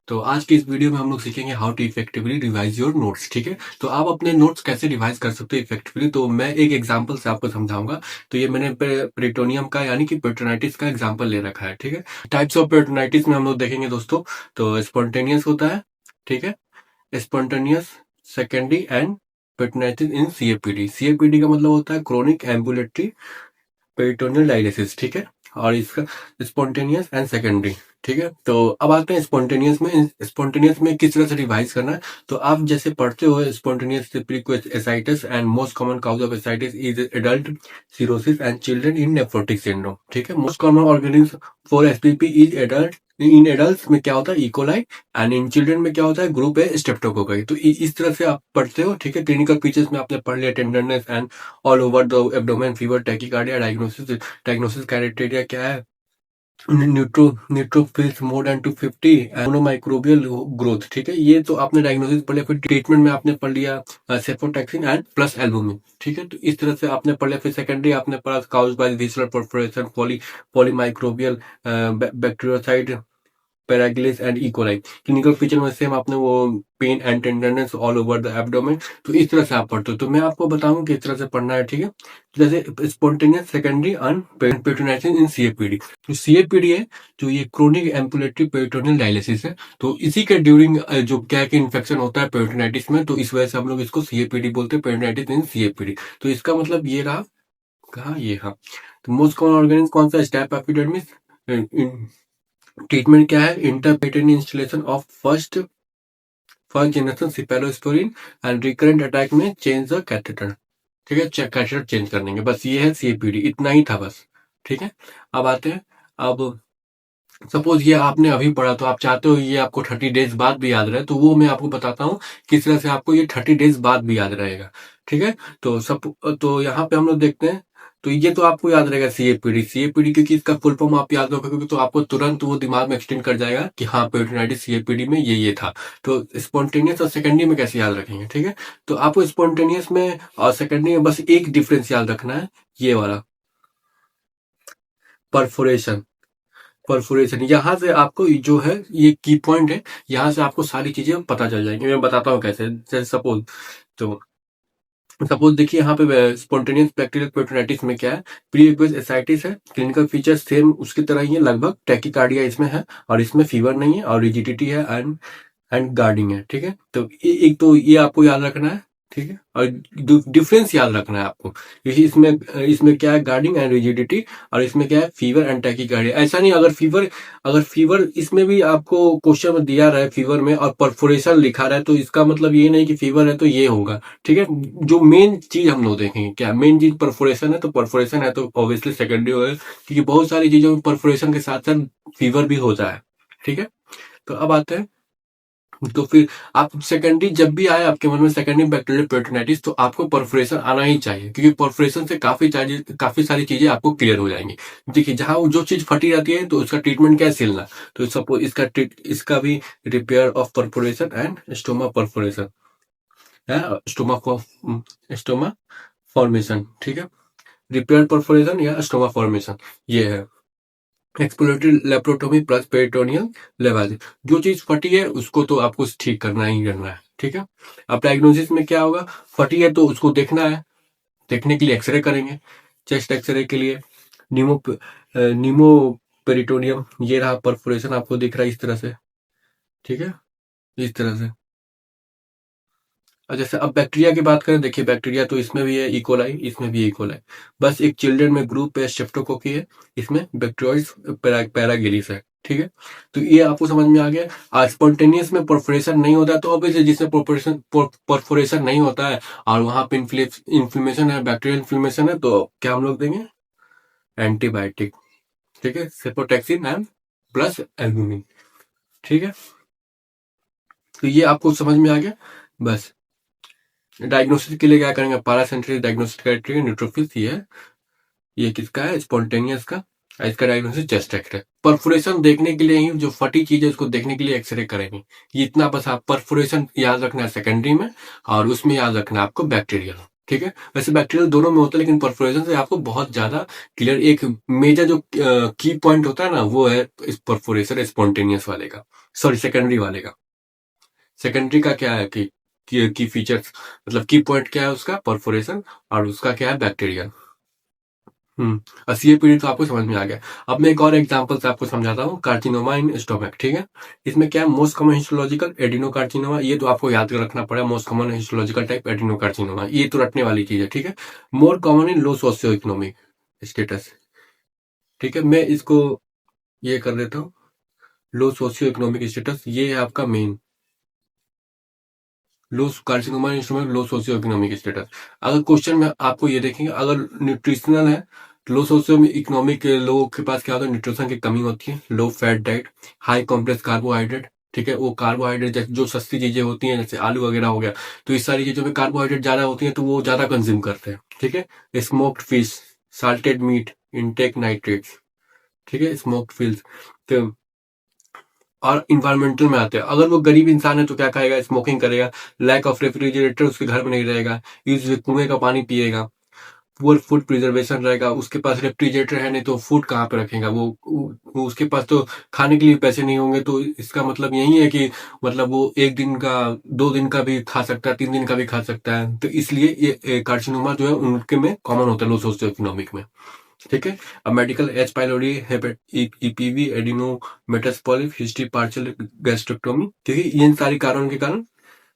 तो आज की इस वीडियो में हम लोग सीखेंगे how to effectively revise your notes. ठीक है, तो आप अपने नोट्स कैसे रिवाइज कर सकते हो इफेक्टिवली, तो मैं एक एग्जांपल से आपको समझाऊंगा। तो ये मैंने पेरिटोनियम का यानी कि पेट्रोनाइटिस का एग्जांपल ले रखा है। ठीक है, टाइप्स ऑफ पेट्रोनाइटिस में हम लोग देखेंगे दोस्तों। तो स्पॉन्टेनियस होता है, ठीक है, spontaneous, secondary and peritonitis in CAPD. CAPD का मतलब होता है क्रोनिक एम्बुलेटरी पेरिटोनियल डायलिसिस। ठीक है, और इसका स्पॉन्टेनियस एंड सेकेंडरी। ठीक है, तो अब आते हैं स्पॉन्टेनियस में। स्पॉन्टेनियस में किस तरह से रिवाइज करना है। तो आप जैसे पढ़ते हो spontaneous ascites and most common cause of ascites is adult cirrhosis and children in nephrotic syndrome. ठीक है, most common organism for SBP is adult. इन एडल्ट में क्या होता है, इकोलाई, एंड इन चिल्ड्रन में क्या होता है, ग्रुप है स्ट्रेप्टोकोकाई। तो इस तरह से आप पढ़ते हो। ठीक है, क्लिनिकल फीचर्स में आपने पढ़ लिया tenderness and all over the abdomen, fever, tachycardia. Diagnosis criteria क्या है, न्यूट्रोफिल्स मोर देन 250, मोनोमाइक्रोबियल ग्रोथ। ठीक है, ये तो आपने डायग्नोसिस पढ़ लिया। फिर ट्रीटमेंट में आपने पढ़ लिया सेफोटैक्सिन एंड प्लस एल्बुमिन। ठीक है, तो इस तरह से आपने पढ़ लिया। फिर सेकेंडरी आपने पढ़ा caused by visceral perforation, polymicrobial bacteroides, पैराग्लिस एंड इकोलाई। क्लिनिकल फीचर में सेम आपने वो pain and tenderness all over the abdomen. तो इस तरह से आप पढ़ते हो। तो मैं आपको बताऊं कि इस तरह से पढ़ना है। ठीक है, जैसे spontaneous, secondary and peritonitis in CAPD. तो सीएपीडी है जो ये क्रोनिक एम्पुलेटरी पेरिटोनियल डायलिसिस है। तो इसी के ड्यूरिंग जो क्या कि इन्फेक्शन होता है पेरिटोनाइटिस में, तो इस वजह से हम लोग इसको सीएपीडी बोलते हैं, पेरिटोनाइटिस इन सीएपीडी। तो इसका मतलब ये रहा, कहा ये, हाँ। तो मोस्ट कॉमन ऑर्गेनिज्म कौन सा, स्टेप एपिडर्मिस। ट्रीटमेंट क्या है, intraperitoneal instillation of first generation cephalosporin and recurrent attack में चेंज द कैथेटर। ठीक है, कैथेटर चेंज करने के, बस ये है सीएपीडी, इतना ही था बस। ठीक है, अब आते हैं। अब सपोज ये आपने अभी पढ़ा, तो आप चाहते हो ये आपको 30 डेज बाद भी याद रहे, तो वो मैं आपको बताता हूँ किस तरह से आपको ये 30 डेज बाद भी याद रहेगा। ठीक है, तो यहाँ पे हम लोग देखते हैं। तो ये तो आपको याद रहेगा सीएपीडी। सीएपीडी क्योंकि इसका फुल फॉर्म आप याद रखोगे तो आपको तुरंत वो दिमाग में एक्सटेंड कर जाएगा कि हाँ पेरिटोनाइटिस सीएपीडी में ये था। तो स्पॉन्टेनियस और सेकेंडरी में कैसे याद रखेंगे। ठीक है, तो आपको स्पॉन्टेनियस में और सेकेंडरी में बस एक डिफरेंस याद रखना है, ये वाला, परफोरेशन। परफोरेशन, यहाँ से आपको जो है ये की पॉइंट है, यहाँ से आपको सारी चीजें पता चल जाएंगी। मैं बताता हूँ कैसे। जैसे सपोज देखिए यहाँ पे स्पॉन्टेनियस बैक्टीरियल पेरिटोनाइटिस में क्या है, प्री एक्वस एसाइटिस है। क्लिनिकल फीचर्स सेम उसकी तरह ही है लगभग। टैकीकार्डिया इसमें है और इसमें फीवर नहीं है, और रिजिडिटी है एंड गार्डिंग है। ठीक है, तो एक तो ये आपको याद रखना है। ठीक है, और डिफरेंस याद रखना है आपको। इसमें इसमें क्या है, गार्डिंग एंड रिजिडिटी, और इसमें क्या है, फीवर एंड टैकीकार्डिया। ऐसा नहीं, अगर फीवर इसमें भी आपको क्वेश्चन में दिया रहा है फीवर में और परफोरेशन लिखा रहा है, तो इसका मतलब ये नहीं कि फीवर है तो ये होगा। ठीक है, जो मेन चीज हम लोग देखेंगे, क्या मेन चीज, परफोरेशन है। तो परफोरेशन है तो ऑब्वियसली सेकेंडरी होगा, क्योंकि बहुत सारी चीजों में परफोरेशन के साथ साथ फीवर भी होता है। ठीक है, तो अब आते हैं। तो फिर आप सेकेंडरी जब भी आए आपके मन में सेकेंडरी बैक्टीरियल पेरिटोनाइटिस, तो आपको परफोरेशन आना ही चाहिए, क्योंकि परफोरेशन से काफी सारी चीजें आपको क्लियर हो जाएंगी। देखिए, जहां जो चीज फटी रहती है तो उसका ट्रीटमेंट क्या है, सिलना। तो सपोज इसका भी repair of perforation and stoma perforation है, स्टोमा फॉर्मेशन। ठीक है, रिपेयर परफोरेशन या स्टोमा फॉर्मेशन, ये है एक्सप्लोरेटरी लेप्रोटोमी प्लस पेरिटोनियल लेवालिस। जो चीज फटी है उसको तो आपको ठीक करना ही करना है। ठीक है, अब डायग्नोसिस में क्या होगा, फटी है तो उसको देखना है। देखने के लिए एक्सरे करेंगे, चेस्ट एक्सरे के लिए नीमो पेरिटोनियम, ये रहा परफोरेशन आपको दिख रहा है इस तरह से। ठीक है, इस तरह से। और जैसे अब बैक्टीरिया की बात करें, देखिए बैक्टीरिया तो इसमें भी है इकोलाई, इसमें भी इकोलाई। बस एक चिल्ड्रन में ग्रुप है स्ट्रेप्टोकोकी है, इसमें बैक्टीरियोइड्स पैरागिलिस है। ठीक है, तो ये आपको समझ में आ गया। आज स्पॉन्टेनियस में परफोरेशन नहीं होता है, तो ऑब्वियसली जिसमें परफोरेशन नहीं होता है और वहां पे इन्फ्लेमेशन है, बैक्टीरियल इन्फ्लेमेशन है, तो क्या हम लोग देंगे, एंटीबायोटिक। ठीक है, सेपोटैक्सिन एंड प्लस एल्बुमिन। ठीक है, तो ये आपको समझ में आ गया। बस डायग्नोसिस के लिए क्या करेंगे, पैरासेंट्रिक डायग्नोसिस क्राइटेरिया, न्यूट्रोफिल्स, ये किसका है, स्पॉन्टेनियस का। इसका डायग्नोसिस चेस्ट एक्सरे। परफोरेशन देखने के लिए ही, जो फटी चीज है उसको देखने के लिए एक्सरे करेंगे। ये इतना बस आप परफोरेशन याद रखना है सेकेंडरी में, और उसमें याद रखना है आपको बैक्टीरियल। ठीक है। वैसे बैक्टीरियल दोनों में होता है, लेकिन परफोरेशन से आपको बहुत ज्यादा क्लियर एक मेजर जो की पॉइंट होता है ना, वो है इस परफोरेशन स्पॉन्टेनियस वाले का, सॉरी सेकेंडरी वाले का। सेकेंडरी का क्या है कि की फीचर्स, मतलब की पॉइंट क्या है उसका, परफोरेशन, और उसका क्या है, बैक्टीरिया। और सीएपीडी तो आपको समझ में आ गया। अब मैं एक और एग्जांपल से आपको समझाता हूँ, कार्सिनोमा इन स्टोमक। ठीक है, इसमें क्या है, मोस्ट कॉमन हिस्टोलॉजिकल एडिनोकार्सिनोमा, ये तो आपको याद रखना पड़ेगा, most common histological type adenocarcinoma, ये तो रटने वाली चीज है। ठीक है, more common in low socio economic status. ठीक है, मैं इसको ये कर देता हूँ, लो सोशियो इकोनॉमिक स्टेटस, ये है आपका मेन लो कार्सिनोमा इंस्ट्रूमेंट, लो सोशियो इकोनॉमिक स्टेटस। अगर क्वेश्चन में आपको ये देखेंगे, अगर न्यूट्रिशनल है, लो सोशियो इकोनॉमिक लोगों के पास क्या होता है, न्यूट्रिशन की कमी होती है, लो fat diet, high complex carbohydrate. ठीक है, वो कार्बोहाइड्रेट जैसे जो सस्ती चीजें होती हैं, जैसे आलू वगैरह हो गया, तो इस सारी चीजों में कार्बोहाइड्रेट ज्यादा होती है, तो वो ज्यादा कंज्यूम करते हैं। ठीक है, smoked fish, salted meat, intake nitrates. ठीक है, स्मोक्ड फिश। तो और इन्वायरमेंटल में आते हैं, अगर वो गरीब इंसान है तो क्या खाएगा, स्मोकिंग करेगा, लैक ऑफ रेफ्रिजरेटर उसके घर में नहीं रहेगा, यूज कुएं का पानी पिएगा, पुअर फूड प्रिजर्वेशन रहेगा, उसके पास रेफ्रिजरेटर है नहीं तो फूड कहाँ पे रखेगा वो उसके पास तो खाने के लिए पैसे नहीं होंगे। तो इसका मतलब यही है कि मतलब वो एक दिन का, 2 दिन का भी खा सकता है, 3 दिन का भी खा सकता है। तो इसलिए ये कार्सिनोमा जो है उनके में कॉमन होता है, लो सोशियो इकोनॉमिक में। ठीक है, अब medical H pylori, EBV, adenomatous polyp, history, partial gastrectomy. ठीक है, इन सारी कारणों के कारण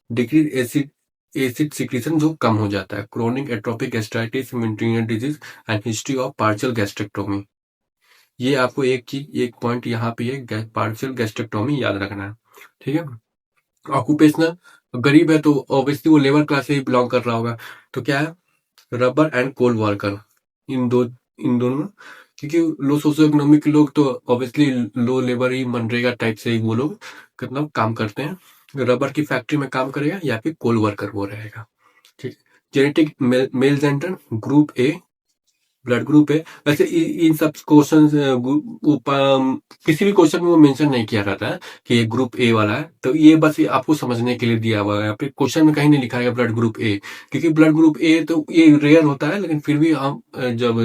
डिक्रीज एसिड एसिड सिक्रीशन जो कम हो जाता है, chronic atrophic gastritis, Menetrier disease and history of partial gastrectomy. ये आपको एक चीज, एक पॉइंट यहाँ पे है, पार्शियल गैस्ट्रेक्टोमी याद रखना है। ठीक है, ऑक्यूपेशनल, गरीब है तो ऑब्वियसली वो लेबर क्लास से ही बिलोंग कर रहा होगा, तो क्या है, रबर एंड कोल वर्कर, इन दोनों, क्योंकि लो सोशियो इकोनॉमिक लोग तो ऑब्वियसली लो लेबर ही, मनरेगा टाइप से ही वो लोग मतलब काम करते हैं, रबर की फैक्ट्री में काम करेगा या फिर कोल वर्कर वो रहेगा। ठीक, genetic male gender, group A blood group है। वैसे इन सब क्वेश्चन किसी भी क्वेश्चन में वो मेंशन नहीं किया रहता है कि ये ग्रुप ए वाला है, तो ये बस ये आपको समझने के लिए दिया हुआ है, यहाँ पे क्वेश्चन में कहीं नहीं लिखा है ब्लड ग्रुप ए, क्योंकि ब्लड ग्रुप ए तो ये रेयर होता है, लेकिन फिर भी हम जब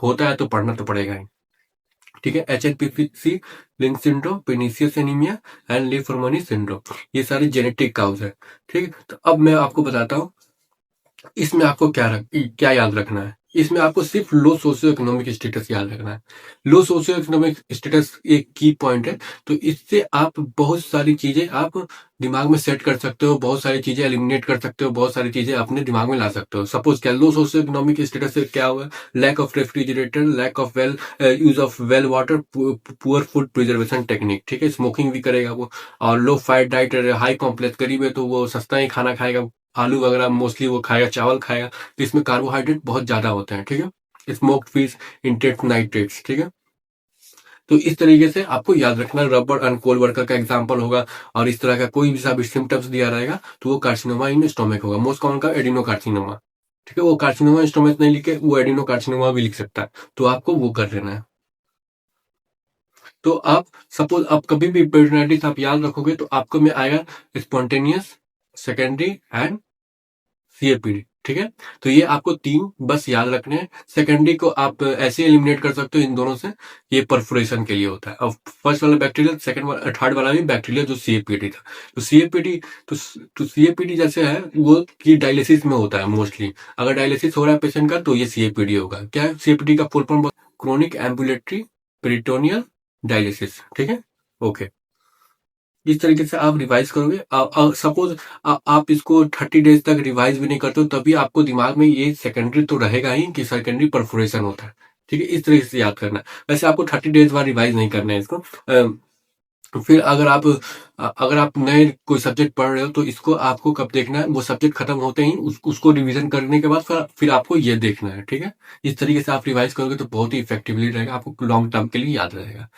होता है तो पढ़ना तो पड़ेगा ही। ठीक है, HNPC Lynch syndrome, pernicious anaemia and Li Fraumeni syndrome, ये सारी जेनेटिक काउज है। ठीक है, तो अब मैं आपको बताता हूँ इसमें आपको क्या याद रखना है। इसमें आपको सिर्फ लो सोशियो इकोनॉमिक स्टेटस याद रखना है। लो सोशियो इकोनॉमिक स्टेटस एक की पॉइंट है, तो इससे आप बहुत सारी चीजें आप दिमाग में सेट कर सकते हो, बहुत सारी चीजें एलिमिनेट कर सकते हो, बहुत सारी चीजें अपने दिमाग में ला सकते हो। सपोज क्या, लो सोशियो इकोनॉमिक स्टेटस से क्या हुआ, lack of refrigerator, lack of well use of well water, poor food preservation technique. ठीक है, स्मोकिंग भी करेगा वो, और low fat diet, high complex, गरीब है तो वो सस्ता ही खाना खाएगा, आलू वगैरह मोस्टली वो खाएगा, चावल खाएगा, तो इसमें कार्बोहाइड्रेट बहुत ज्यादा होते हैं। ठीक है, स्मोक्ड फिश, इंटेट नाइट्रेट्स। ठीक है, तो इस तरीके से आपको याद रखना, रबर एंड कोल वर्कर का एग्जांपल होगा, और इस तरह का कोई भी सा भी सिम्टम्स दिया रहेगा तो वो कार्सिनोमा इन स्टोमक होगा, मोस्ट कॉमन का एडिनो कार्सिनोमा। ठीक है, वो कार्सिनोमा स्टोमक नहीं लिखे, वो एडिनो कार्सिनोमा भी लिख सकता है, तो आपको वो कर लेना है। तो आप सपोज आप कभी भी पेरिटोनाइटिस आप याद रखोगे तो आपको में आएगा स्पॉन्टेनियस, सेकेंडरी एंड सीएपीडी। ठीक है, तो ये आपको 3 बस याद रखने हैं। सेकेंडरी को आप ऐसे एलिमिनेट कर सकते हो इन दोनों से, ये परफोरेशन के लिए होता है। अब फर्स्ट वाला बैक्टीरियल, सेकंड वाला, थर्ड वाला भी बैक्टीरिया जो सीएपीडी था, तो सीएपीडी तो सीएपीडी जैसे है वो की डायलिसिस में होता है मोस्टली। अगर डायलिसिस हो रहा है पेशेंट का तो ये सीएपीडी होगा। क्या है सीएपीडी का full form, chronic ambulatory peritoneal dialysis. ठीक है, ओके। इस तरीके से आप रिवाइज करोगे, सपोज आप इसको 30 डेज तक रिवाइज भी नहीं करते हो, तभी आपको दिमाग में ये सेकेंडरी तो रहेगा ही कि सेकेंडरी परफोरेशन होता है। ठीक है, इस तरीके से याद करना है। वैसे आपको 30 डेज बाद रिवाइज नहीं करना है इसको। फिर अगर आप नए कोई सब्जेक्ट पढ़ रहे हो तो इसको आपको कब देखना है, वो सब्जेक्ट खत्म होते ही उसको रिवीजन करने के बाद फिर आपको ये देखना है। ठीक है, इस तरीके से आप रिवाइज करोगे तो बहुत ही इफेक्टिवली रहेगा, आपको लॉन्ग टर्म के लिए याद रहेगा।